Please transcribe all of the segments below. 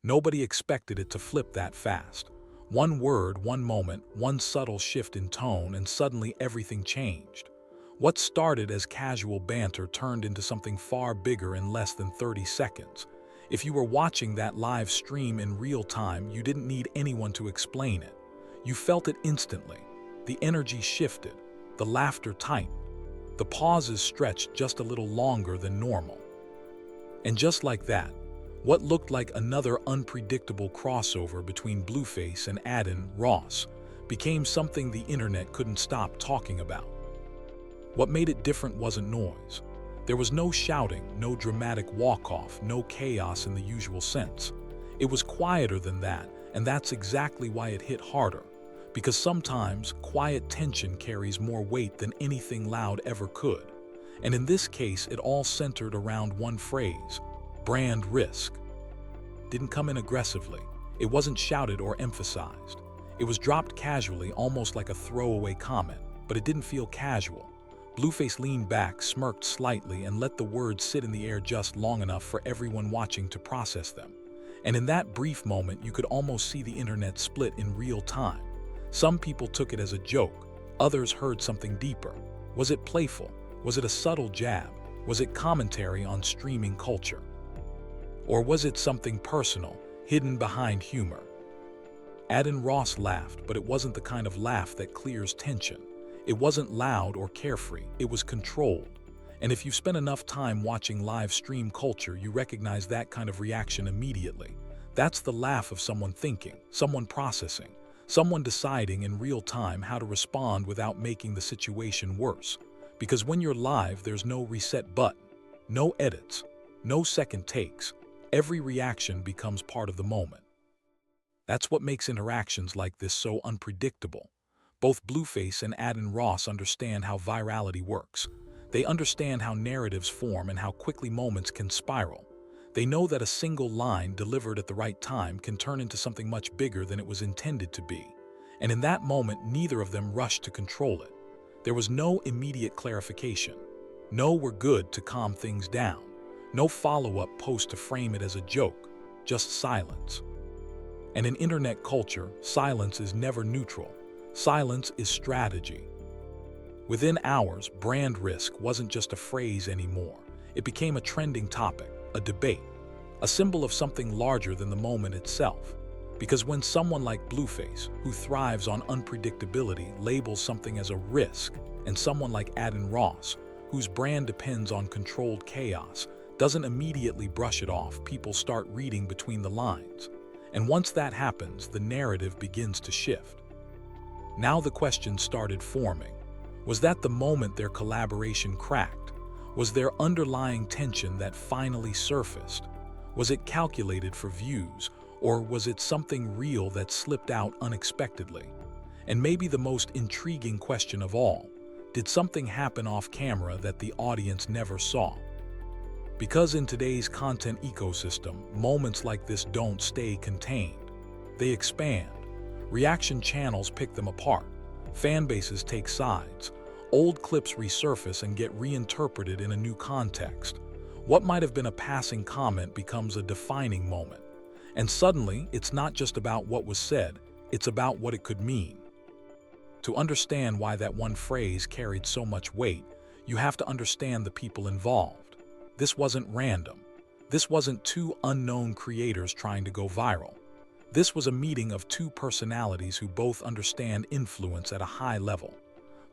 Nobody expected it to flip that fast. One word, one moment, one subtle shift in tone, and suddenly everything changed. What started as casual banter turned into something far bigger in less than 30 seconds. If you were watching that live stream in real time, you didn't need anyone to explain it. You felt it instantly. The energy shifted, the laughter tightened, the pauses stretched just a little longer than normal. And just like that, what looked like another unpredictable crossover between Blueface and Adin Ross became something the internet couldn't stop talking about. What made it different wasn't noise. There was no shouting, no dramatic walk-off, no chaos in the usual sense. It was quieter than that, and that's exactly why it hit harder. Because sometimes quiet tension carries more weight than anything loud ever could. And in this case, it all centered around one phrase: brand risk. Didn't come in aggressively. It wasn't shouted or emphasized. It was dropped casually, almost like a throwaway comment, but it didn't feel casual. Blueface leaned back, smirked slightly, and let the words sit in the air just long enough for everyone watching to process them. And in that brief moment, you could almost see the internet split in real time. Some people took it as a joke. Others heard something deeper. Was it playful? Was it a subtle jab? Was it commentary on streaming culture? Or was it something personal, hidden behind humor? Adin Ross laughed, but it wasn't the kind of laugh that clears tension. It wasn't loud or carefree, it was controlled. And if you've spent enough time watching live stream culture, you recognize that kind of reaction immediately. That's the laugh of someone thinking, someone processing, someone deciding in real time how to respond without making the situation worse. Because when you're live, there's no reset button, no edits, no second takes. Every reaction becomes part of the moment. That's what makes interactions like this so unpredictable. Both Blueface and Adin Ross understand how virality works. They understand how narratives form and how quickly moments can spiral. They know that a single line delivered at the right time can turn into something much bigger than it was intended to be. And in that moment, neither of them rushed to control it. There was no immediate clarification. No "we're good" to calm things down. No follow-up post to frame it as a joke. Just silence. And in internet culture, silence is never neutral. Silence is strategy. Within hours, brand risk wasn't just a phrase anymore. It became a trending topic, a debate, a symbol of something larger than the moment itself. Because when someone like Blueface, who thrives on unpredictability, labels something as a risk, and someone like Adin Ross, whose brand depends on controlled chaos, doesn't immediately brush it off, people start reading between the lines. And once that happens, the narrative begins to shift. Now the question started forming. Was that the moment their collaboration cracked? Was there underlying tension that finally surfaced? Was it calculated for views, or was it something real that slipped out unexpectedly? And maybe the most intriguing question of all, did something happen off camera that the audience never saw? Because in today's content ecosystem, moments like this don't stay contained. They expand. Reaction channels pick them apart. Fan bases take sides. Old clips resurface and get reinterpreted in a new context. What might have been a passing comment becomes a defining moment. And suddenly, it's not just about what was said, it's about what it could mean. To understand why that one phrase carried so much weight, you have to understand the people involved. This wasn't random. This wasn't two unknown creators trying to go viral. This was a meeting of two personalities who both understand influence at a high level.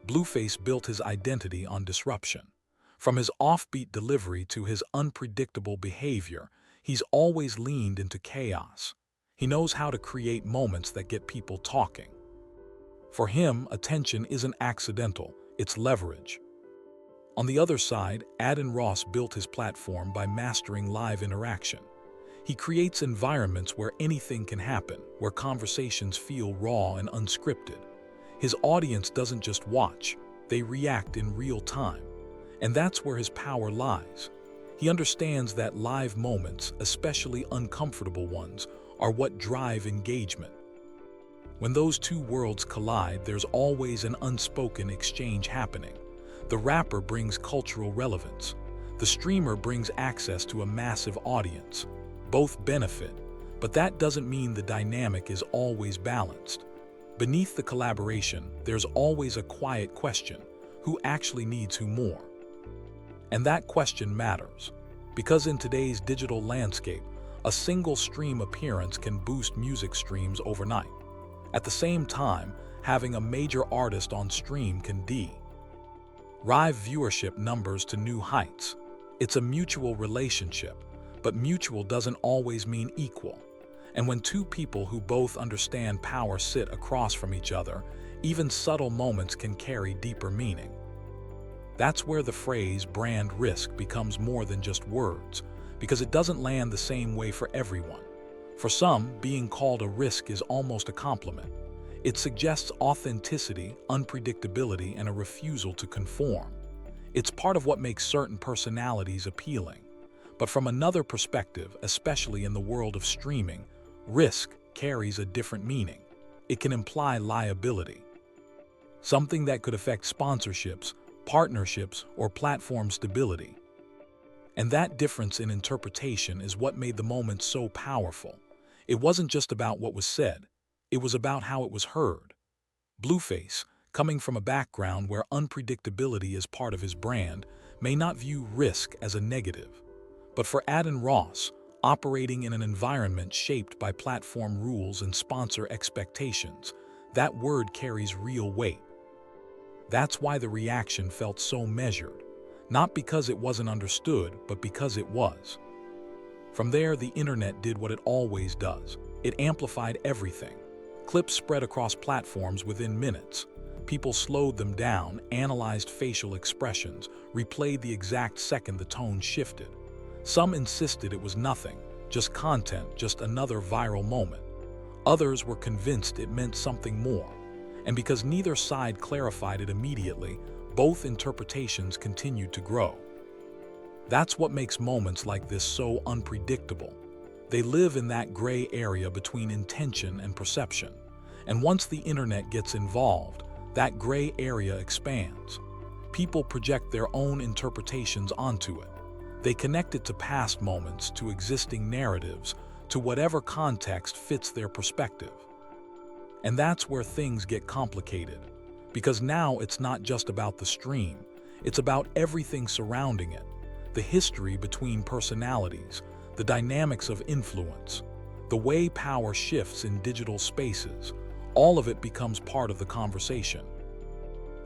Blueface built his identity on disruption. From his offbeat delivery to his unpredictable behavior, he's always leaned into chaos. He knows how to create moments that get people talking. For him, attention isn't accidental, it's leverage. On the other side, Adin Ross built his platform by mastering live interaction. He creates environments where anything can happen, where conversations feel raw and unscripted. His audience doesn't just watch, they react in real time. And that's where his power lies. He understands that live moments, especially uncomfortable ones, are what drive engagement. When those two worlds collide, there's always an unspoken exchange happening. The rapper brings cultural relevance. The streamer brings access to a massive audience. Both benefit, But that doesn't mean the dynamic is always balanced. Beneath the collaboration, there's always a quiet question: who actually needs who more? And that question matters, because in today's digital landscape, a single stream appearance can boost music streams overnight. At the same time, having a major artist on stream can drive viewership numbers to new heights. It's a mutual relationship, but mutual doesn't always mean equal. And when two people who both understand power sit across from each other, even subtle moments can carry deeper meaning. That's where the phrase brand risk becomes more than just words, because it doesn't land the same way for everyone. For some, being called a risk is almost a compliment. It suggests authenticity, unpredictability, and a refusal to conform. It's part of what makes certain personalities appealing. But from another perspective, especially in the world of streaming, risk carries a different meaning. It can imply liability, something that could affect sponsorships, partnerships, or platform stability. And that difference in interpretation is what made the moment so powerful. It wasn't just about what was said, it was about how it was heard. Blueface, coming from a background where unpredictability is part of his brand, may not view risk as a negative. But for Adin Ross, operating in an environment shaped by platform rules and sponsor expectations, that word carries real weight. That's why the reaction felt so measured, not because it wasn't understood, but because it was. From there, the internet did what it always does. It amplified everything. Clips spread across platforms within minutes. People slowed them down, analyzed facial expressions, replayed the exact second the tone shifted. Some insisted it was nothing, just content, just another viral moment. Others were convinced it meant something more. And because neither side clarified it immediately, both interpretations continued to grow. That's what makes moments like this so unpredictable. They live in that gray area between intention and perception. And once the internet gets involved, that gray area expands. People project their own interpretations onto it. They connect it to past moments, to existing narratives, to whatever context fits their perspective. And that's where things get complicated, because now it's not just about the stream, it's about everything surrounding it. The history between personalities, the dynamics of influence, the way power shifts in digital spaces, all of it becomes part of the conversation.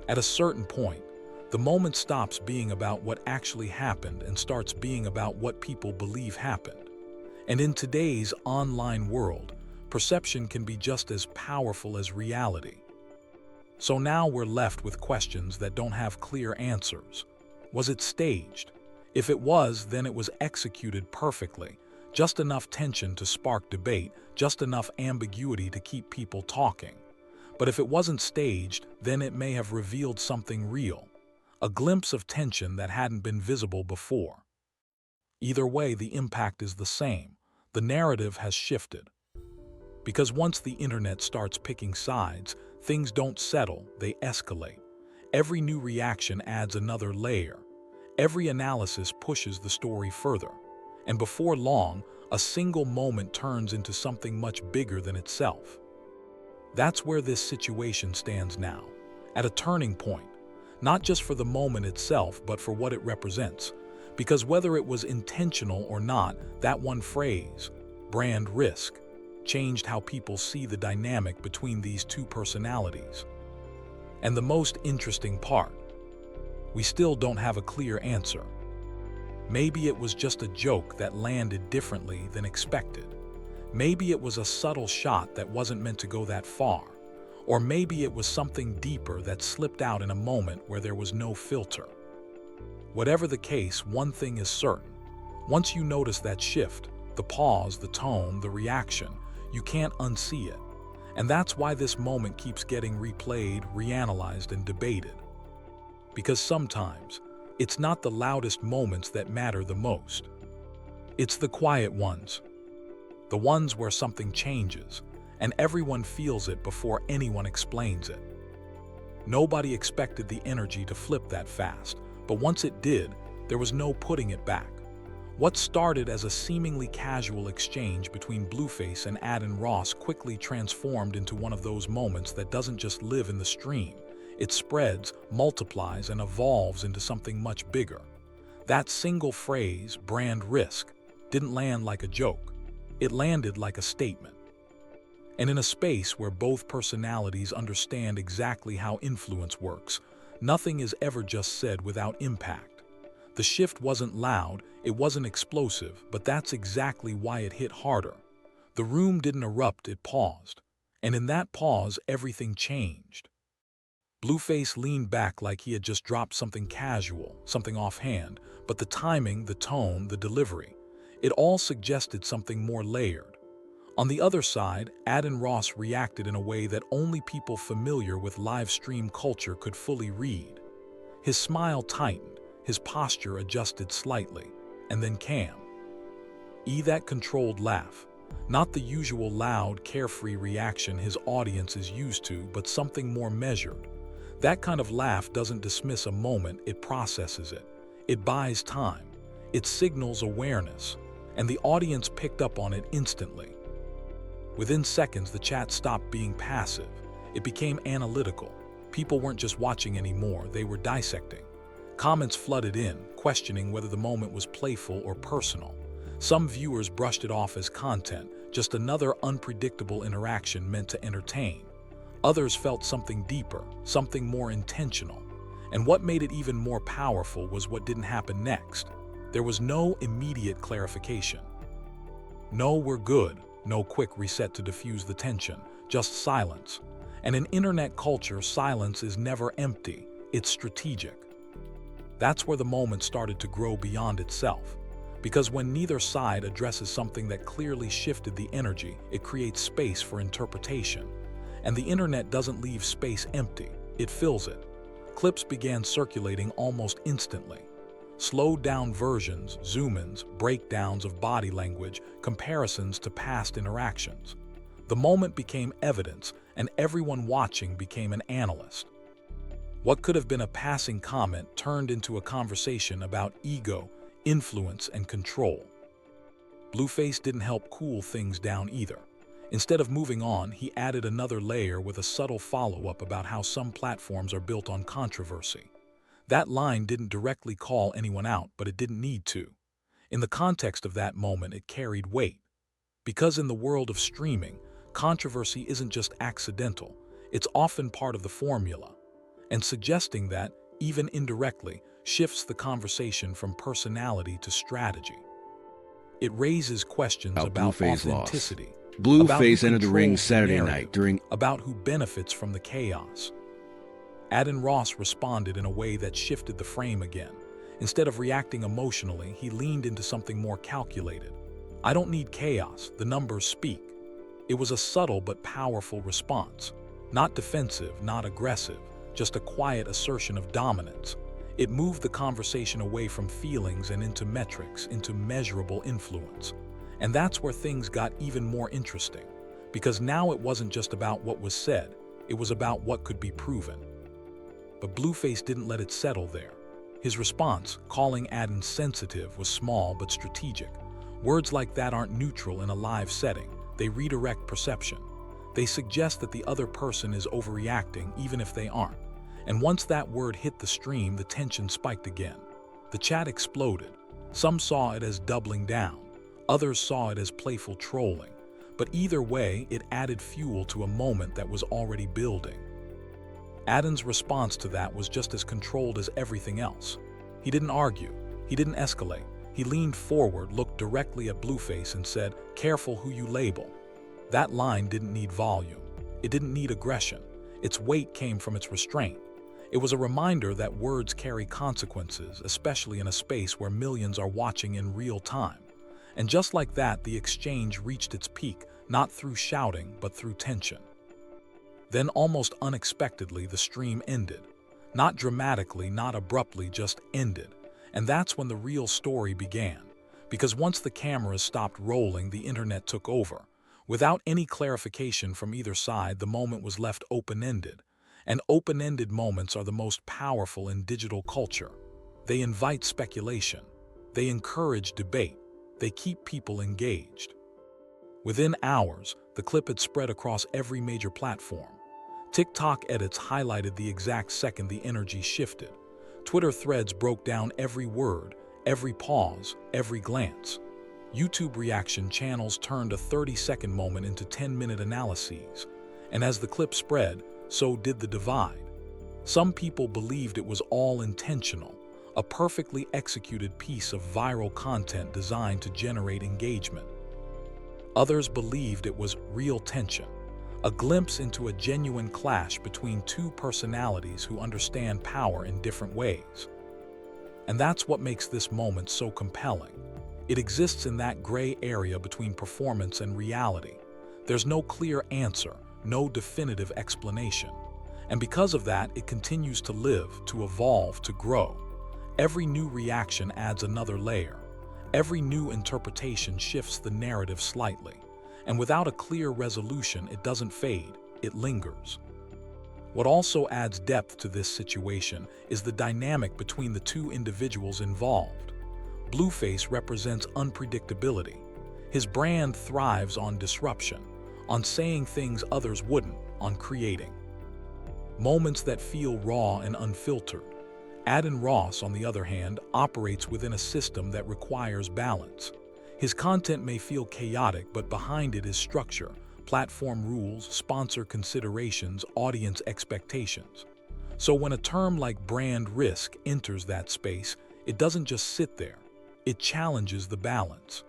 At a certain point, the moment stops being about what actually happened and starts being about what people believe happened. And in today's online world, perception can be just as powerful as reality. So now we're left with questions that don't have clear answers. Was it staged? If it was, then it was executed perfectly. Just enough tension to spark debate, just enough ambiguity to keep people talking. But if it wasn't staged, then it may have revealed something real, a glimpse of tension that hadn't been visible before. Either way, the impact is the same. The narrative has shifted. Because once the internet starts picking sides, things don't settle, they escalate. Every new reaction adds another layer. Every analysis pushes the story further. And before long, a single moment turns into something much bigger than itself. That's where this situation stands now, at a turning point, not just for the moment itself, but for what it represents. Because whether it was intentional or not, that one phrase, brand risk, changed how people see the dynamic between these two personalities. And the most interesting part, we still don't have a clear answer. Maybe it was just a joke that landed differently than expected. Maybe it was a subtle shot that wasn't meant to go that far. Or maybe it was something deeper that slipped out in a moment where there was no filter. Whatever the case, one thing is certain. Once you notice that shift, the pause, the tone, the reaction, you can't unsee it. And that's why this moment keeps getting replayed, reanalyzed, and debated. Because sometimes, it's not the loudest moments that matter the most. It's the quiet ones. The ones where something changes, and everyone feels it before anyone explains it. Nobody expected the energy to flip that fast, but once it did, there was no putting it back. What started as a seemingly casual exchange between Blueface and Adin Ross quickly transformed into one of those moments that doesn't just live in the stream. It spreads, multiplies, and evolves into something much bigger. That single phrase, brand risk, didn't land like a joke. It landed like a statement. And in a space where both personalities understand exactly how influence works, nothing is ever just said without impact. The shift wasn't loud, it wasn't explosive, but that's exactly why it hit harder. The room didn't erupt, it paused. And in that pause, everything changed. Blueface leaned back like he had just dropped something casual, something offhand, but the timing, the tone, the delivery, it all suggested something more layered. On the other side, Adin Ross reacted in a way that only people familiar with live stream culture could fully read. His smile tightened, his posture adjusted slightly, and then that controlled laugh. Not the usual loud, carefree reaction his audience is used to, but something more measured. That kind of laugh doesn't dismiss a moment, it processes it. It buys time. It signals awareness, and the audience picked up on it instantly. Within seconds, the chat stopped being passive. It became analytical. People weren't just watching anymore, they were dissecting. Comments flooded in, questioning whether the moment was playful or personal. Some viewers brushed it off as content, just another unpredictable interaction meant to entertain. Others felt something deeper, something more intentional. And what made it even more powerful was what didn't happen next. There was no immediate clarification. No, we're good. No quick reset to diffuse the tension, just silence. And in internet culture, silence is never empty, it's strategic. That's where the moment started to grow beyond itself. Because when neither side addresses something that clearly shifted the energy, it creates space for interpretation. And the internet doesn't leave space empty, it fills it. Clips began circulating almost instantly. Slowed-down versions, zoom-ins, breakdowns of body language, comparisons to past interactions. The moment became evidence, and everyone watching became an analyst. What could have been a passing comment turned into a conversation about ego, influence, and control. Blueface didn't help cool things down either. Instead of moving on, he added another layer with a subtle follow-up about how some platforms are built on controversy. That line didn't directly call anyone out, but it didn't need to. In the context of that moment, it carried weight. Because in the world of streaming, controversy isn't just accidental, it's often part of the formula. And suggesting that, even indirectly, shifts the conversation from personality to strategy. It raises questions about Blueface authenticity, loss. Blueface about who entered the ring controls the Saturday narrative, night during about who benefits from the chaos. Adin Ross responded in a way that shifted the frame again. Instead of reacting emotionally, he leaned into something more calculated. I don't need chaos, the numbers speak. It was a subtle but powerful response. Not defensive, not aggressive, just a quiet assertion of dominance. It moved the conversation away from feelings and into metrics, into measurable influence. And that's where things got even more interesting. Because now it wasn't just about what was said, it was about what could be proven. But Blueface didn't let it settle there. His response, calling Adin sensitive, was small but strategic. Words like that aren't neutral in a live setting. They redirect perception. They suggest that the other person is overreacting even if they aren't. And once that word hit the stream, the tension spiked again. The chat exploded. Some saw it as doubling down. Others saw it as playful trolling. But either way, it added fuel to a moment that was already building. Adin's response to that was just as controlled as everything else. He didn't argue. He didn't escalate. He leaned forward, looked directly at Blueface and said, "Careful who you label." That line didn't need volume. It didn't need aggression. Its weight came from its restraint. It was a reminder that words carry consequences, especially in a space where millions are watching in real time. And just like that, the exchange reached its peak, not through shouting, but through tension. Then, almost unexpectedly, the stream ended. Not dramatically, not abruptly, just ended. And that's when the real story began. Because once the cameras stopped rolling, the internet took over. Without any clarification from either side, the moment was left open-ended. And open-ended moments are the most powerful in digital culture. They invite speculation. They encourage debate. They keep people engaged. Within hours, the clip had spread across every major platform. TikTok edits highlighted the exact second the energy shifted. Twitter threads broke down every word, every pause, every glance. YouTube reaction channels turned a 30-second moment into 10-minute analyses. And as the clip spread, so did the divide. Some people believed it was all intentional, a perfectly executed piece of viral content designed to generate engagement. Others believed it was real tension, a glimpse into a genuine clash between two personalities who understand power in different ways. And that's what makes this moment so compelling. It exists in that gray area between performance and reality. There's no clear answer, no definitive explanation. And because of that, it continues to live, to evolve, to grow. Every new reaction adds another layer. Every new interpretation shifts the narrative slightly. And without a clear resolution, it doesn't fade, it lingers. What also adds depth to this situation is the dynamic between the two individuals involved. Blueface represents unpredictability. His brand thrives on disruption, on saying things others wouldn't, on creating moments that feel raw and unfiltered. Adin Ross, on the other hand, operates within a system that requires balance. His content may feel chaotic, but behind it is structure, platform rules, sponsor considerations, audience expectations. So when a term like brand risk enters that space, it doesn't just sit there. It challenges the balance.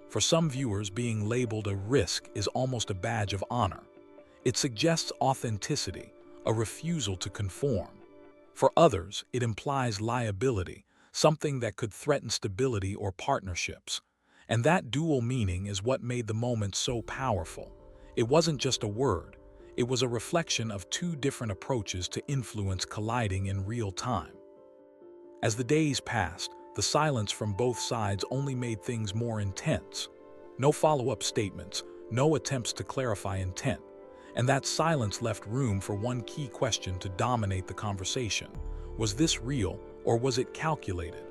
For some viewers, being labeled a risk is almost a badge of honor. It suggests authenticity, a refusal to conform. For others, it implies liability, something that could threaten stability or partnerships. And that dual meaning is what made the moment so powerful. It wasn't just a word. It was a reflection of two different approaches to influence colliding in real time. As the days passed, the silence from both sides only made things more intense. No follow-up statements, no attempts to clarify intent. And that silence left room for one key question to dominate the conversation. Was this real, or was it calculated?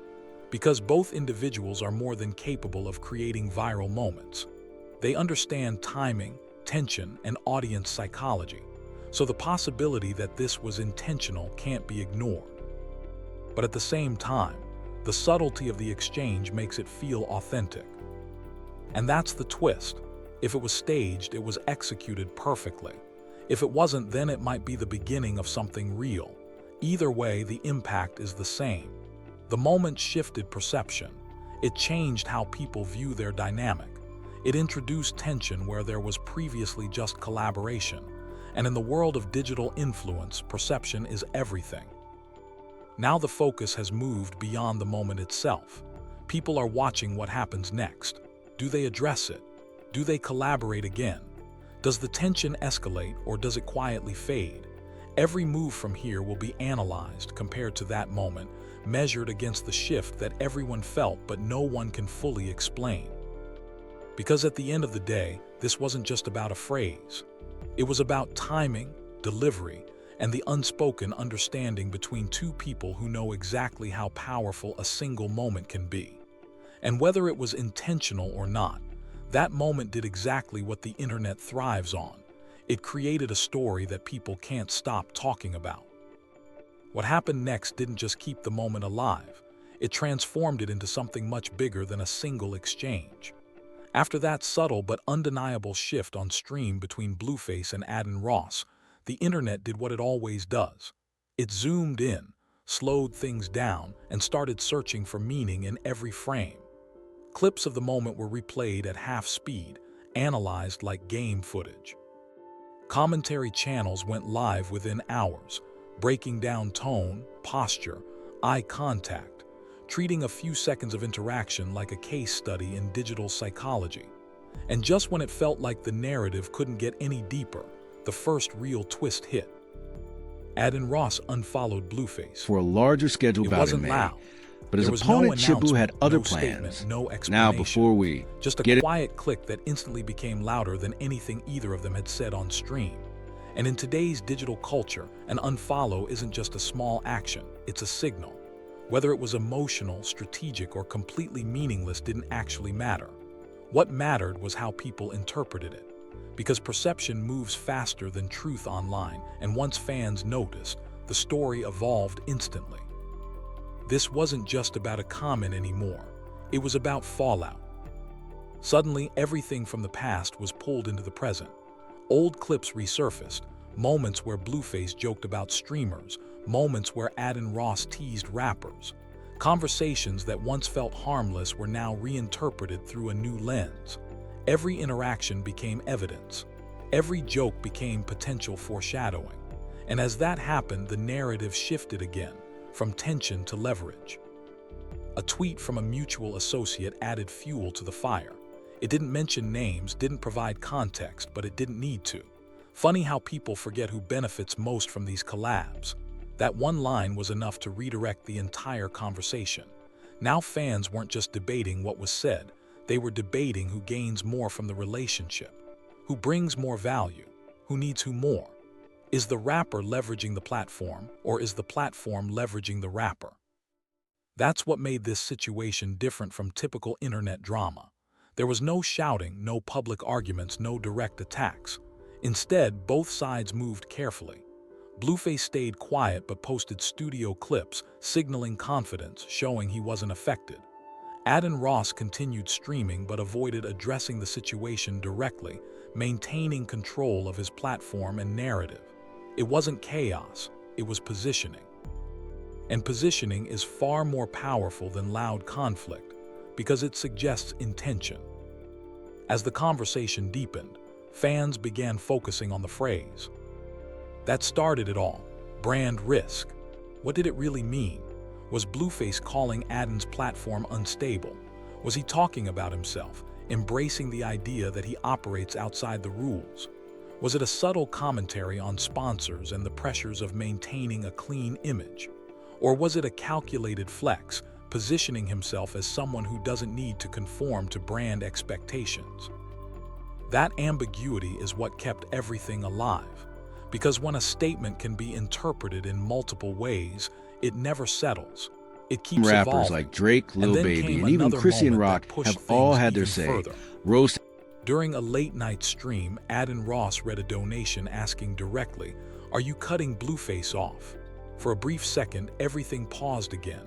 Because both individuals are more than capable of creating viral moments. They understand timing, tension, and audience psychology. So the possibility that this was intentional can't be ignored. But at the same time, the subtlety of the exchange makes it feel authentic. And that's the twist. If it was staged, it was executed perfectly. If it wasn't, then it might be the beginning of something real. Either way, the impact is the same. The moment shifted perception. It changed how people view their dynamic. It introduced tension where there was previously just collaboration. And in the world of digital influence, perception is everything. Now the focus has moved beyond the moment itself. People are watching what happens next. Do they address it? Do they collaborate again? Does the tension escalate, or does it quietly fade? Every move from here will be analyzed, compared to that moment, measured against the shift that everyone felt but no one can fully explain. Because at the end of the day, this wasn't just about a phrase. It was about timing, delivery, and the unspoken understanding between two people who know exactly how powerful a single moment can be. And whether it was intentional or not, that moment did exactly what the internet thrives on. It created a story that people can't stop talking about. What happened next didn't just keep the moment alive. It transformed it into something much bigger than a single exchange. After that subtle but undeniable shift on stream between Blueface and Adin Ross, the internet did what it always does. It zoomed in, slowed things down, and started searching for meaning in every frame. Clips of the moment were replayed at half speed, analyzed like game footage. Commentary channels went live within hours, breaking down tone, posture, eye contact, treating a few seconds of interaction like a case study in digital psychology. And just when it felt like the narrative couldn't get any deeper, the first real twist hit. Adin Ross unfollowed Blueface. For a larger scheduled bout in May, loud. but his opponent Chibu had other plans. No explanation. Now, before we just a quiet click that instantly became louder than anything either of them had said on stream. And in today's digital culture, an unfollow isn't just a small action, it's a signal. Whether it was emotional, strategic, or completely meaningless didn't actually matter. What mattered was how people interpreted it. Because perception moves faster than truth online, and once fans noticed, the story evolved instantly. This wasn't just about a comment anymore. It was about fallout. Suddenly, everything from the past was pulled into the present. Old clips resurfaced, moments where Blueface joked about streamers, moments where Adin Ross teased rappers. Conversations that once felt harmless were now reinterpreted through a new lens. Every interaction became evidence. Every joke became potential foreshadowing. And as that happened, the narrative shifted again, from tension to leverage. A tweet from a mutual associate added fuel to the fire. It didn't mention names, didn't provide context, but it didn't need to. Funny how people forget who benefits most from these collabs. That one line was enough to redirect the entire conversation. Now fans weren't just debating what was said, they were debating who gains more from the relationship, who brings more value, who needs who more. Is the rapper leveraging the platform, or is the platform leveraging the rapper? That's what made this situation different from typical internet drama. There was no shouting, no public arguments, no direct attacks. Instead, both sides moved carefully. Blueface stayed quiet but posted studio clips, signaling confidence, showing he wasn't affected. Adin Ross continued streaming but avoided addressing the situation directly, maintaining control of his platform and narrative. It wasn't chaos, it was positioning. And positioning is far more powerful than loud conflict, because it suggests intention. As the conversation deepened, fans began focusing on the phrase. That started it all. Brand risk. What did it really mean? Was Blueface calling Adin's platform unstable? Was he talking about himself, embracing the idea that he operates outside the rules? Was it a subtle commentary on sponsors and the pressures of maintaining a clean image? Or was it a calculated flex, positioning himself as someone who doesn't need to conform to brand expectations? That ambiguity is what kept everything alive. Because when a statement can be interpreted in multiple ways, it never settles. It keeps Rappers evolving. like Drake, Lil Baby, and even Christian Rock have all had their say. Roast. During a late-night stream, Adin Ross read a donation asking directly, "Are you cutting Blueface off?" For a brief second, everything paused again.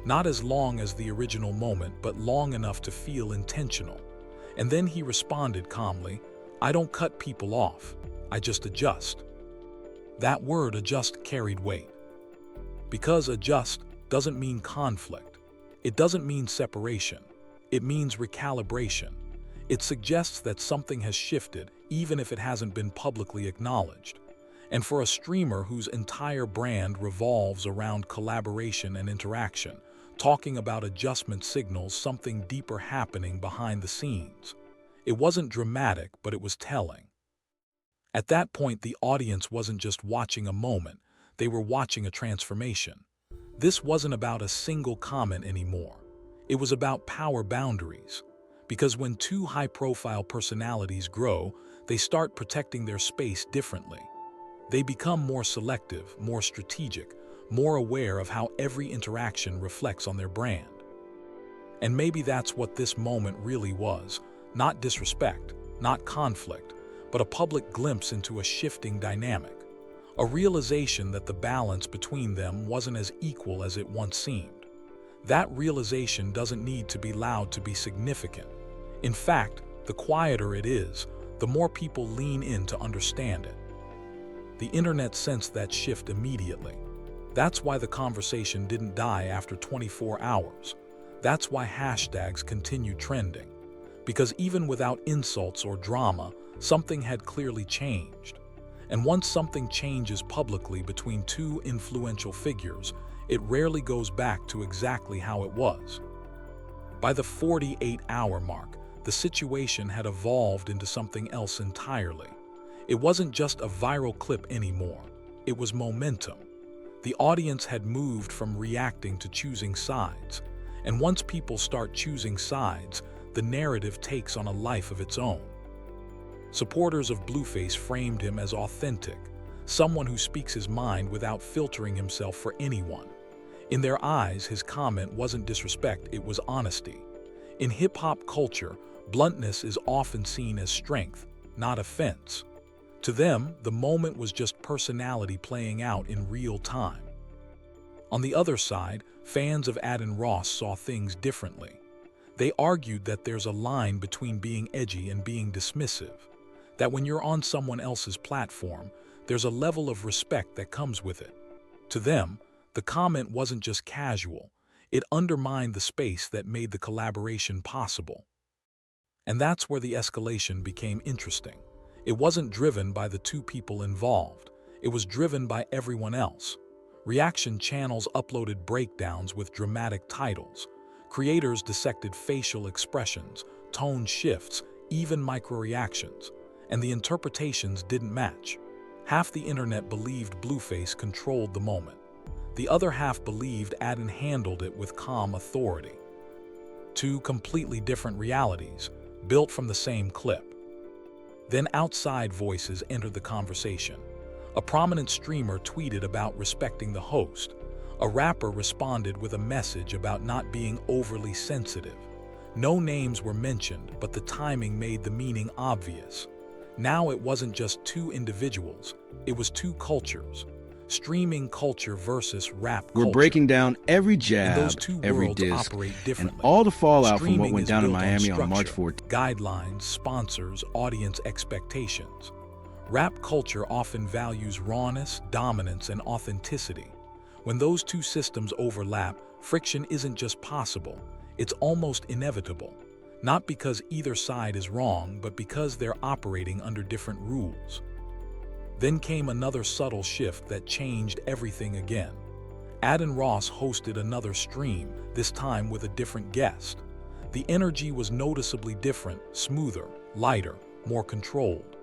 Not as long as the original moment, but long enough to feel intentional. And then he responded calmly, "I don't cut people off, I just adjust." That word adjust carried weight. Because adjust doesn't mean conflict. It doesn't mean separation. It means recalibration. It suggests that something has shifted, even if it hasn't been publicly acknowledged. And for a streamer whose entire brand revolves around collaboration and interaction, talking about adjustment signals something deeper happening behind the scenes. It wasn't dramatic, but it was telling. At that point, the audience wasn't just watching a moment, they were watching a transformation. This wasn't about a single comment anymore. It was about power boundaries. Because when two high-profile personalities grow, they start protecting their space differently. They become more selective, more strategic, more aware of how every interaction reflects on their brand. And maybe that's what this moment really was. Not disrespect, not conflict, but a public glimpse into a shifting dynamic. A realization that the balance between them wasn't as equal as it once seemed. That realization doesn't need to be loud to be significant. In fact, the quieter it is, the more people lean in to understand it. The internet sensed that shift immediately. That's why the conversation didn't die after 24 hours. That's why hashtags continued trending. Because even without insults or drama, something had clearly changed. And once something changes publicly between two influential figures, it rarely goes back to exactly how it was. By the 48-hour mark, the situation had evolved into something else entirely. It wasn't just a viral clip anymore. It was momentum. The audience had moved from reacting to choosing sides. And once people start choosing sides, the narrative takes on a life of its own. Supporters of Blueface framed him as authentic, someone who speaks his mind without filtering himself for anyone. In their eyes, his comment wasn't disrespect, it was honesty. In hip-hop culture, bluntness is often seen as strength, not offense. To them, the moment was just personality playing out in real time. On the other side, fans of Adin Ross saw things differently. They argued that there's a line between being edgy and being dismissive, that when you're on someone else's platform, there's a level of respect that comes with it. To them, the comment wasn't just casual, it undermined the space that made the collaboration possible. And that's where the escalation became interesting. It wasn't driven by the two people involved, it was driven by everyone else. Reaction channels uploaded breakdowns with dramatic titles. Creators dissected facial expressions, tone shifts, even micro-reactions, and the interpretations didn't match. Half the internet believed Blueface controlled the moment. The other half believed Adin handled it with calm authority. Two completely different realities, built from the same clip. Then outside voices entered the conversation. A prominent streamer tweeted about respecting the host. A rapper responded with a message about not being overly sensitive. No names were mentioned, but the timing made the meaning obvious. Now it wasn't just two individuals, it was two cultures. Streaming culture versus rap culture. We're breaking down every jab, and those two every worlds disc, operate and differently. all the fallout from what Streaming went is down in built Miami on structure, March 14th. Guidelines, sponsors, audience expectations. Rap culture often values rawness, dominance, and authenticity. When those two systems overlap, friction isn't just possible, it's almost inevitable. Not because either side is wrong, but because they're operating under different rules. Then came another subtle shift that changed everything again. Adin Ross hosted another stream, this time with a different guest. The energy was noticeably different, smoother, lighter, more controlled.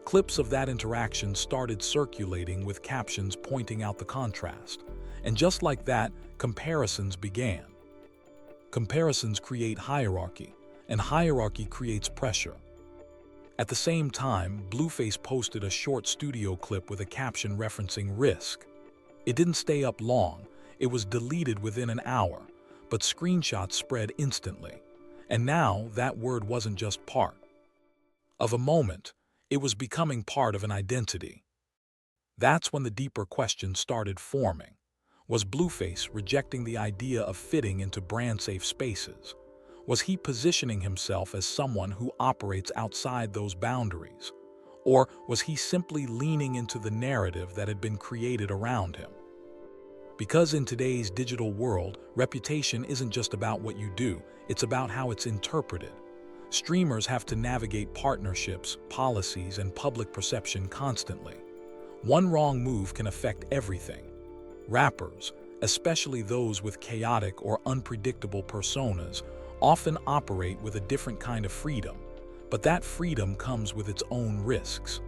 Clips of that interaction started circulating with captions pointing out the contrast. And just like that, comparisons began. Comparisons create hierarchy, and hierarchy creates pressure. At the same time, Blueface posted a short studio clip with a caption referencing risk. It didn't stay up long, it was deleted within an hour, but screenshots spread instantly. And now that word wasn't just part of a moment, it was becoming part of an identity. That's when the deeper question started forming. Was Blueface rejecting the idea of fitting into brand-safe spaces? Was he positioning himself as someone who operates outside those boundaries? Or was he simply leaning into the narrative that had been created around him? Because in today's digital world, reputation isn't just about what you do, it's about how it's interpreted. Streamers have to navigate partnerships, policies, and public perception constantly. One wrong move can affect everything. Rappers, especially those with chaotic or unpredictable personas, often operate with a different kind of freedom, but that freedom comes with its own risks.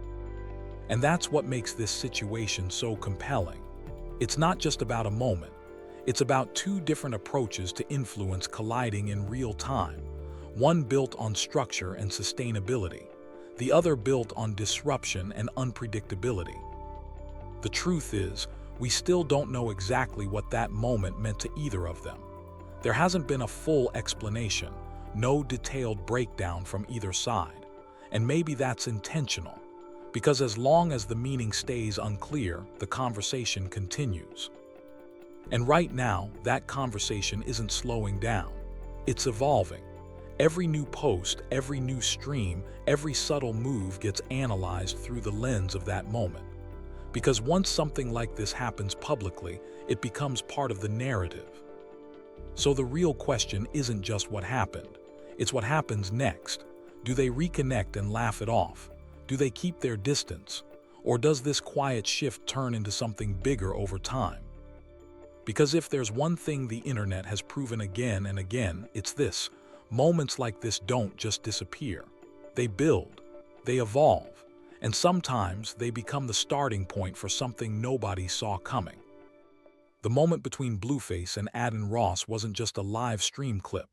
And that's what makes this situation so compelling. It's not just about a moment, it's about two different approaches to influence colliding in real time, one built on structure and sustainability, the other built on disruption and unpredictability. The truth is, we still don't know exactly what that moment meant to either of them. There hasn't been a full explanation, no detailed breakdown from either side. And maybe that's intentional, because as long as the meaning stays unclear, the conversation continues. And right now, that conversation isn't slowing down. It's evolving. Every new post, every new stream, every subtle move gets analyzed through the lens of that moment. Because once something like this happens publicly, it becomes part of the narrative. So the real question isn't just what happened, it's what happens next. Do they reconnect and laugh it off? Do they keep their distance? Or does this quiet shift turn into something bigger over time? Because if there's one thing the internet has proven again and again, it's this: moments like this don't just disappear. They build, they evolve, and sometimes they become the starting point for something nobody saw coming. The moment between Blueface and Adin Ross wasn't just a live stream clip.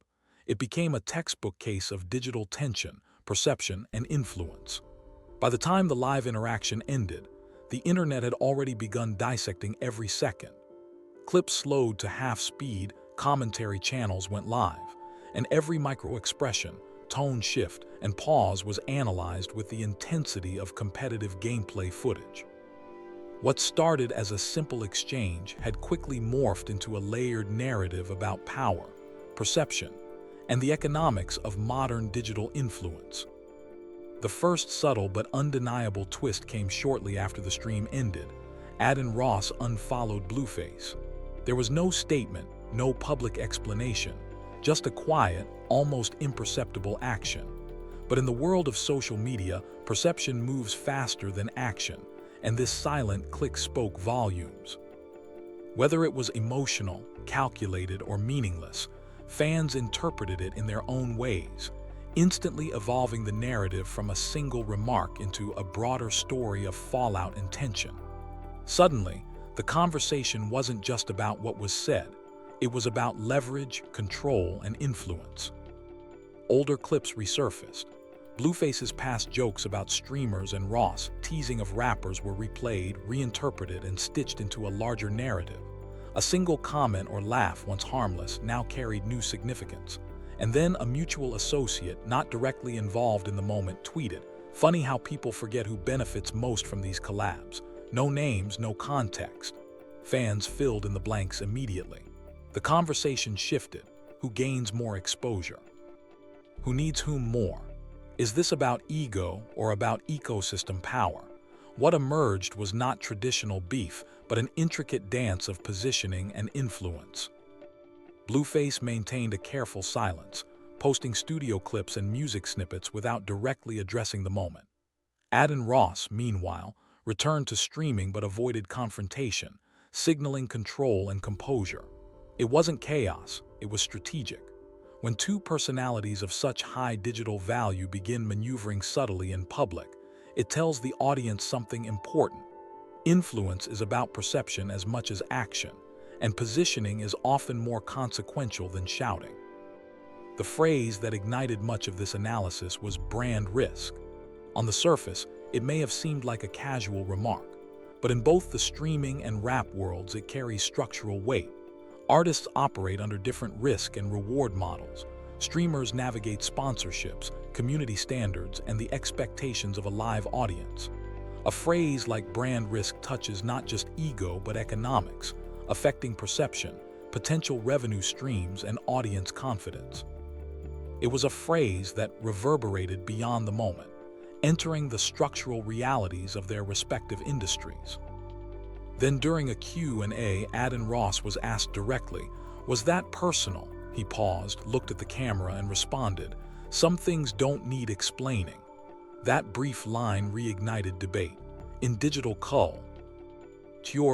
It became a textbook case of digital tension, perception, and influence. By the time the live interaction ended, the internet had already begun dissecting every second. Clips slowed to half speed, commentary channels went live, and every micro-expression, tone shift, and pause was analyzed with the intensity of competitive gameplay footage. What started as a simple exchange had quickly morphed into a layered narrative about power, perception, and the economics of modern digital influence. The first subtle but undeniable twist came shortly after the stream ended. Adin Ross unfollowed Blueface. There was no statement, no public explanation, just a quiet, almost imperceptible action. But in the world of social media, perception moves faster than action, and this silent click spoke volumes. Whether it was emotional, calculated, or meaningless, fans interpreted it in their own ways, instantly evolving the narrative from a single remark into a broader story of fallout and tension. Suddenly, the conversation wasn't just about what was said, it was about leverage, control, and influence. Older clips resurfaced. Blueface's past jokes about streamers and Ross teasing of rappers were replayed, reinterpreted, and stitched into a larger narrative. A single comment or laugh, once harmless, now carried new significance. And then a mutual associate, not directly involved in the moment, tweeted, "Funny how people forget who benefits most from these collabs. No names, no context." Fans filled in the blanks immediately. The conversation shifted. Who gains more exposure? Who needs whom more? Is this about ego or about ecosystem power? What emerged was not traditional beef, but an intricate dance of positioning and influence. Blueface maintained a careful silence, posting studio clips and music snippets without directly addressing the moment. Adin Ross, meanwhile, returned to streaming but avoided confrontation, signaling control and composure. It wasn't chaos, it was strategic. When two personalities of such high digital value begin maneuvering subtly in public, it tells the audience something important. Influence is about perception as much as action, and positioning is often more consequential than shouting. The phrase that ignited much of this analysis was brand risk. On the surface, it may have seemed like a casual remark, but in both the streaming and rap worlds it carries structural weight. Artists operate under different risk and reward models. Streamers navigate sponsorships, community standards, and the expectations of a live audience. A phrase like brand risk touches not just ego but economics, affecting perception, potential revenue streams, and audience confidence. It was a phrase that reverberated beyond the moment, entering the structural realities of their respective industries. Then during a Q&A, Adin Ross was asked directly, "Was that personal?" He paused, looked at the camera, and responded, "Some things don't need explaining." That brief line reignited debate. In digital culture,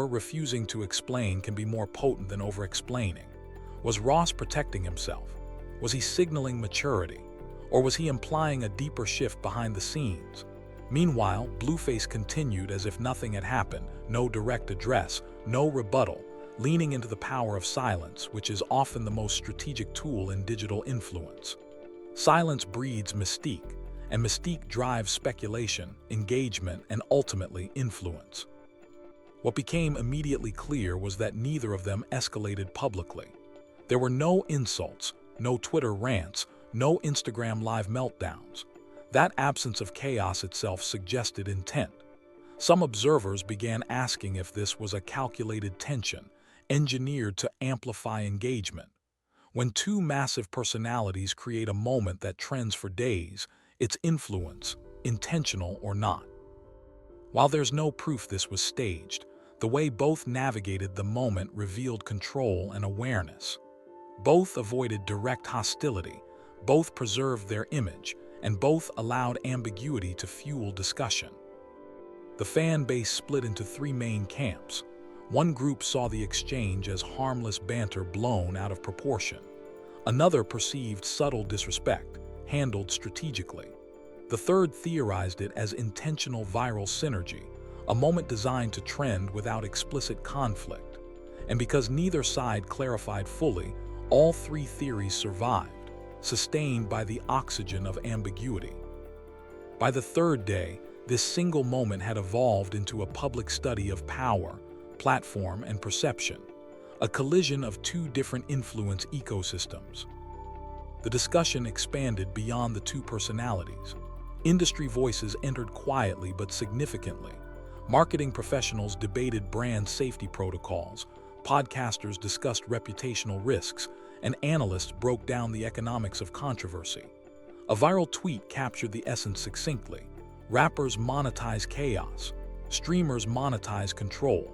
refusing to explain can be more potent than over-explaining. Was Ross protecting himself? Was he signaling maturity? Or was he implying a deeper shift behind the scenes? Meanwhile, Blueface continued as if nothing had happened, no direct address, no rebuttal, leaning into the power of silence, which is often the most strategic tool in digital influence. Silence breeds mystique, and mystique drives speculation, engagement, and ultimately influence. What became immediately clear was that neither of them escalated publicly. There were no insults, no Twitter rants, no Instagram live meltdowns. That absence of chaos itself suggested intent. Some observers began asking if this was a calculated tension, engineered to amplify engagement. When two massive personalities create a moment that trends for days, it's influence, intentional or not. While there's no proof this was staged, the way both navigated the moment revealed control and awareness. Both avoided direct hostility, both preserved their image, and both allowed ambiguity to fuel discussion. The fan base split into three main camps. One group saw the exchange as harmless banter blown out of proportion. Another perceived subtle disrespect, handled strategically. The third theorized it as intentional viral synergy, a moment designed to trend without explicit conflict. And because neither side clarified fully, all three theories survived, sustained by the oxygen of ambiguity. By the third day, this single moment had evolved into a public study of power, platform, and perception, a collision of two different influence ecosystems. The discussion expanded beyond the two personalities. Industry voices entered quietly but significantly. Marketing professionals debated brand safety protocols, podcasters discussed reputational risks, and analysts broke down the economics of controversy. A viral tweet captured the essence succinctly. Rappers monetize chaos. Streamers monetize control.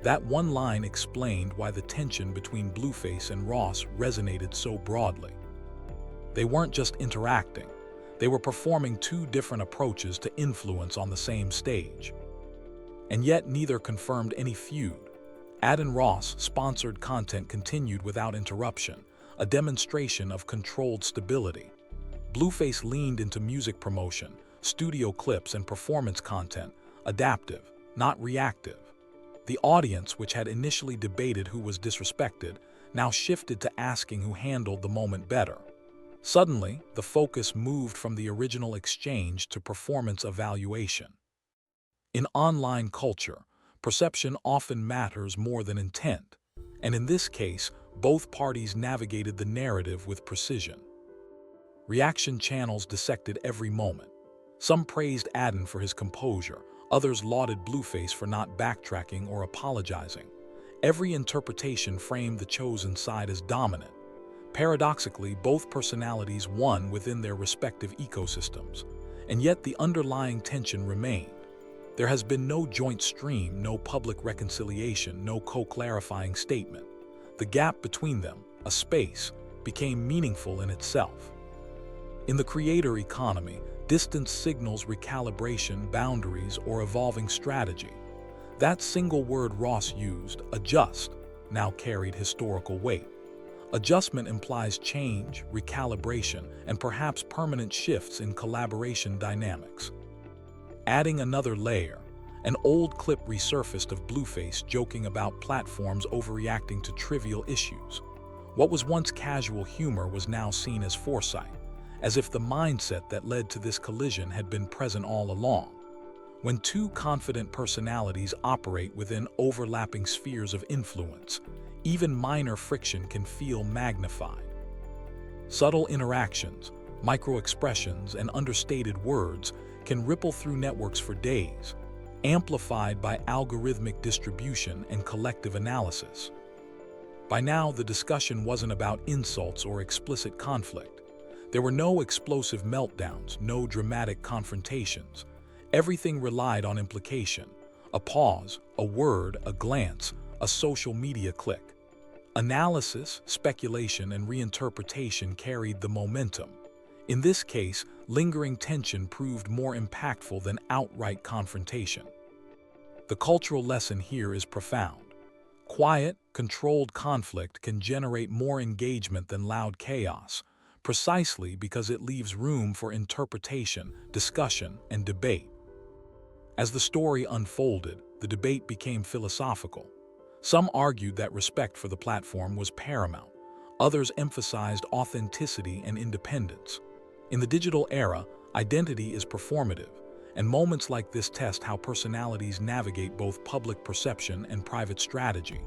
That one line explained why the tension between Blueface and Ross resonated so broadly. They weren't just interacting. They were performing two different approaches to influence on the same stage. And yet neither confirmed any feud. Adin Ross sponsored content continued without interruption, a demonstration of controlled stability. Blueface leaned into music promotion, studio clips, and performance content, adaptive, not reactive. The audience, which had initially debated who was disrespected, now shifted to asking who handled the moment better. Suddenly, the focus moved from the original exchange to performance evaluation. In online culture, perception often matters more than intent, and in this case, both parties navigated the narrative with precision. Reaction channels dissected every moment. Some praised Adin for his composure, others lauded Blueface for not backtracking or apologizing. Every interpretation framed the chosen side as dominant. Paradoxically, both personalities won within their respective ecosystems, and yet the underlying tension remained. There has been no joint stream, no public reconciliation, no co-clarifying statement. The gap between them, a space, became meaningful in itself. In the creator economy, distance signals recalibration, boundaries, or evolving strategy. That single word Ross used, adjust, now carried historical weight. Adjustment implies change, recalibration, and perhaps permanent shifts in collaboration dynamics. Adding another layer, an old clip resurfaced of Blueface joking about platforms overreacting to trivial issues. What was once casual humor was now seen as foresight, as if the mindset that led to this collision had been present all along. When two confident personalities operate within overlapping spheres of influence, even minor friction can feel magnified. Subtle interactions, micro-expressions, and understated words can ripple through networks for days, amplified by algorithmic distribution and collective analysis. By now, the discussion wasn't about insults or explicit conflict. There were no explosive meltdowns, no dramatic confrontations. Everything relied on implication, a pause, a word, a glance, a social media click. Analysis, speculation, and reinterpretation carried the momentum. In this case, lingering tension proved more impactful than outright confrontation. The cultural lesson here is profound. Quiet, controlled conflict can generate more engagement than loud chaos, precisely because it leaves room for interpretation, discussion, and debate. As the story unfolded, the debate became philosophical. Some argued that respect for the platform was paramount. Others emphasized authenticity and independence. In the digital era, identity is performative, and moments like this test how personalities navigate both public perception and private strategy.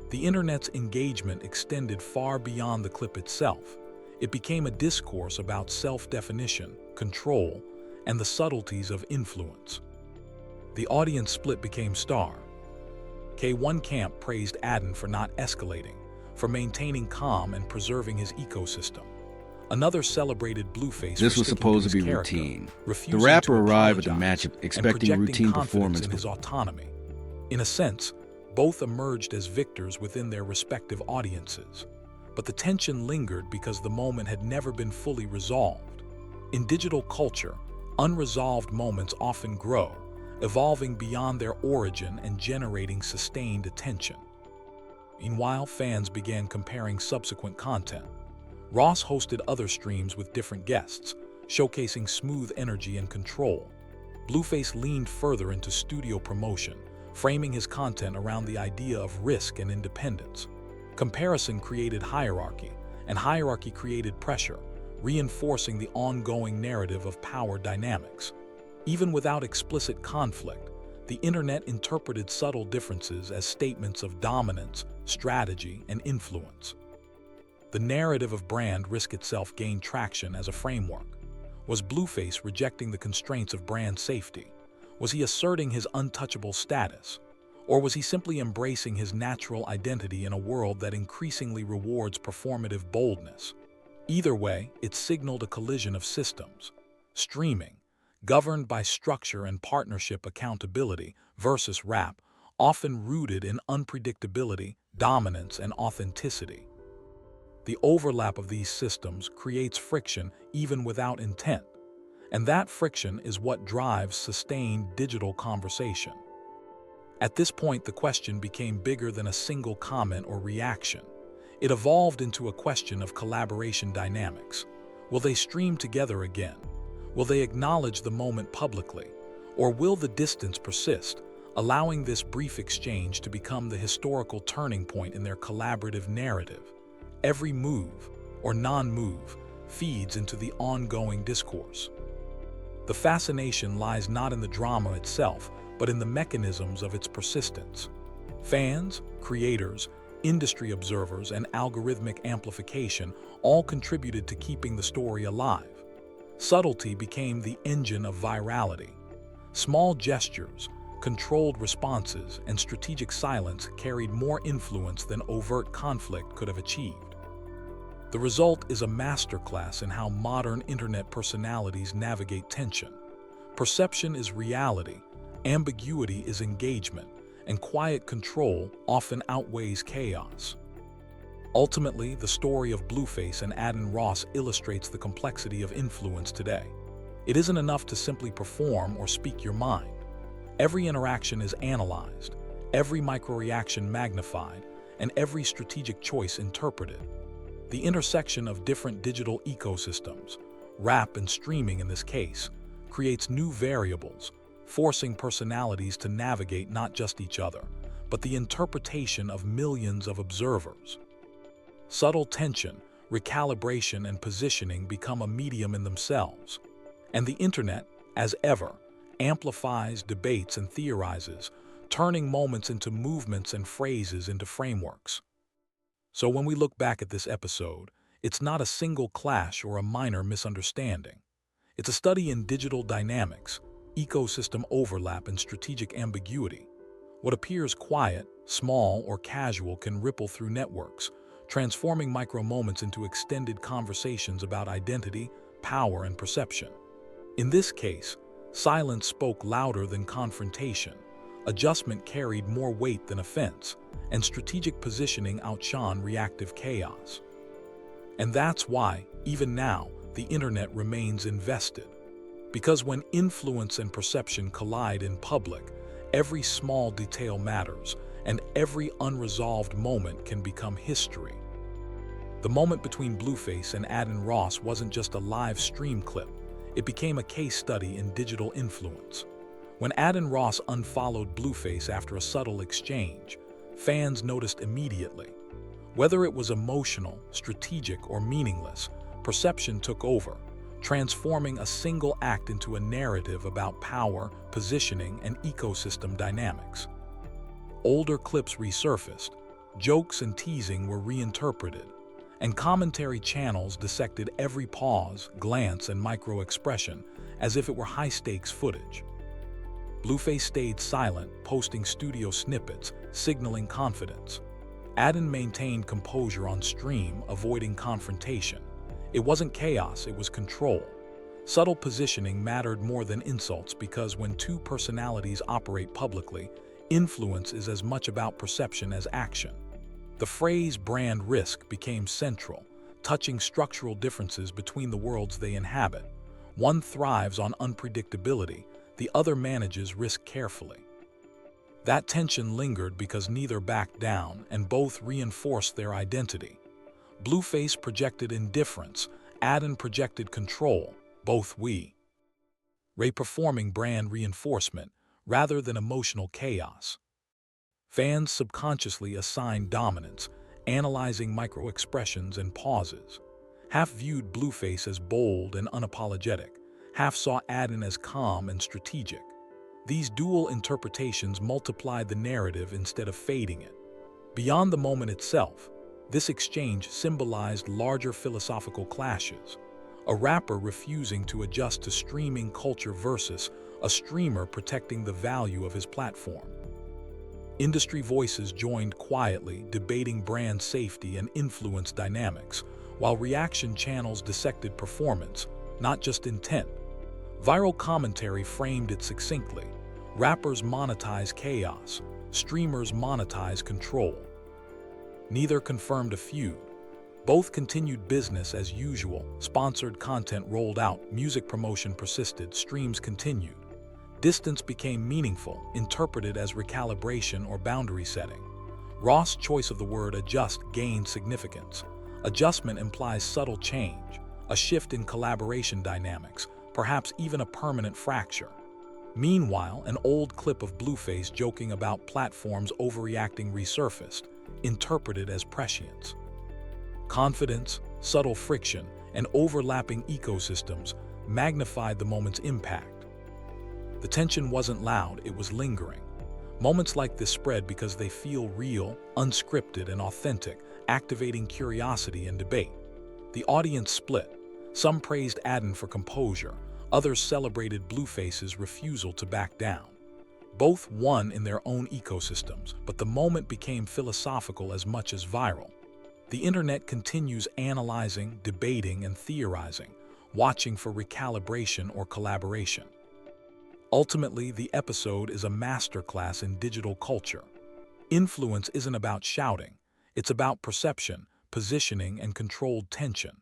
The internet's engagement extended far beyond the clip itself. It became a discourse about self-definition, control, and the subtleties of influence. The audience split became stark. One camp praised Adin for not escalating, for maintaining calm and preserving his ecosystem. Another celebrated Blueface. This was supposed to be routine. The rapper arrived at the matchup expecting a routine performance in his autonomy. In a sense, both emerged as victors within their respective audiences. But the tension lingered because the moment had never been fully resolved. In digital culture, unresolved moments often grow, evolving beyond their origin and generating sustained attention. Meanwhile, fans began comparing subsequent content. Ross hosted other streams with different guests, showcasing smooth energy and control. Blueface leaned further into studio promotion, framing his content around the idea of risk and independence. Comparison created hierarchy, and hierarchy created pressure, reinforcing the ongoing narrative of power dynamics. Even without explicit conflict, the internet interpreted subtle differences as statements of dominance, strategy, and influence. The narrative of brand risk itself gained traction as a framework. Was Blueface rejecting the constraints of brand safety? Was he asserting his untouchable status? Or was he simply embracing his natural identity in a world that increasingly rewards performative boldness? Either way, it signaled a collision of systems. Streaming, governed by structure and partnership accountability, versus rap, often rooted in unpredictability, dominance, and authenticity. The overlap of these systems creates friction even without intent, and that friction is what drives sustained digital conversation. At this point, the question became bigger than a single comment or reaction. It evolved into a question of collaboration dynamics. Will they stream together again? Will they acknowledge the moment publicly? Or will the distance persist, allowing this brief exchange to become the historical turning point in their collaborative narrative? Every move, or non-move, feeds into the ongoing discourse. The fascination lies not in the drama itself, but in the mechanisms of its persistence. Fans, creators, industry observers, and algorithmic amplification all contributed to keeping the story alive. Subtlety became the engine of virality. Small gestures, controlled responses, and strategic silence carried more influence than overt conflict could have achieved. The result is a masterclass in how modern internet personalities navigate tension. Perception is reality, ambiguity is engagement, and quiet control often outweighs chaos. Ultimately, the story of Blueface and Adin Ross illustrates the complexity of influence today. It isn't enough to simply perform or speak your mind. Every interaction is analyzed, every microreaction magnified, and every strategic choice interpreted. The intersection of different digital ecosystems, rap and streaming in this case, creates new variables, forcing personalities to navigate not just each other, but the interpretation of millions of observers. Subtle tension, recalibration, and positioning become a medium in themselves. And the internet, as ever, amplifies, debates, and theorizes, turning moments into movements and phrases into frameworks. So when we look back at this episode, it's not a single clash or a minor misunderstanding. It's a study in digital dynamics, ecosystem overlap, and strategic ambiguity. What appears quiet, small, or casual can ripple through networks, transforming micro-moments into extended conversations about identity, power, and perception. In this case, silence spoke louder than confrontation, adjustment carried more weight than offense, and strategic positioning outshone reactive chaos. And that's why, even now, the internet remains invested. Because when influence and perception collide in public, every small detail matters, and every unresolved moment can become history. The moment between Blueface and Adin Ross wasn't just a live stream clip, it became a case study in digital influence. When Adin Ross unfollowed Blueface after a subtle exchange, fans noticed immediately. Whether it was emotional, strategic, or meaningless, perception took over, transforming a single act into a narrative about power, positioning, and ecosystem dynamics. Older clips resurfaced, jokes and teasing were reinterpreted, and commentary channels dissected every pause, glance, and micro-expression as if it were high-stakes footage. Blueface stayed silent, posting studio snippets, signaling confidence. Adin maintained composure on stream, avoiding confrontation. It wasn't chaos, it was control. Subtle positioning mattered more than insults because when two personalities operate publicly, influence is as much about perception as action. The phrase brand risk became central, touching structural differences between the worlds they inhabit. One thrives on unpredictability, the other manages risk carefully. That tension lingered because neither backed down and both reinforced their identity. Blueface projected indifference, Adin projected control, both performing brand reinforcement rather than emotional chaos. Fans subconsciously assigned dominance, analyzing micro-expressions and pauses. Half viewed Blueface as bold and unapologetic, half saw Adin as calm and strategic. These dual interpretations multiplied the narrative instead of fading it. Beyond the moment itself, this exchange symbolized larger philosophical clashes. A rapper refusing to adjust to streaming culture versus a streamer protecting the value of his platform. Industry voices joined quietly, debating brand safety and influence dynamics, while reaction channels dissected performance, not just intent. Viral commentary framed it succinctly. Rappers monetize chaos, streamers monetize control. Neither confirmed a feud. Both continued business as usual. Sponsored content rolled out, music promotion persisted, streams continued. Distance became meaningful, interpreted as recalibration or boundary setting. Ross' choice of the word adjust gained significance. Adjustment implies subtle change, a shift in collaboration dynamics, perhaps even a permanent fracture. Meanwhile, an old clip of Blueface joking about platforms overreacting resurfaced, interpreted as prescience. Confidence, subtle friction, and overlapping ecosystems magnified the moment's impact. The tension wasn't loud, it was lingering. Moments like this spread because they feel real, unscripted, and authentic, activating curiosity and debate. The audience split. Some praised Adin for composure, others celebrated Blueface's refusal to back down. Both won in their own ecosystems, but the moment became philosophical as much as viral. The internet continues analyzing, debating, and theorizing, watching for recalibration or collaboration. Ultimately, the episode is a masterclass in digital culture. Influence isn't about shouting, it's about perception, positioning, and controlled tension.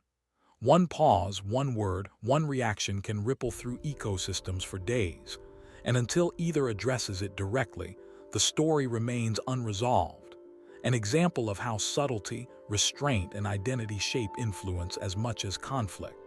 One pause, one word, one reaction can ripple through ecosystems for days, and until either addresses it directly, the story remains unresolved. An example of how subtlety, restraint, and identity shape influence as much as conflict.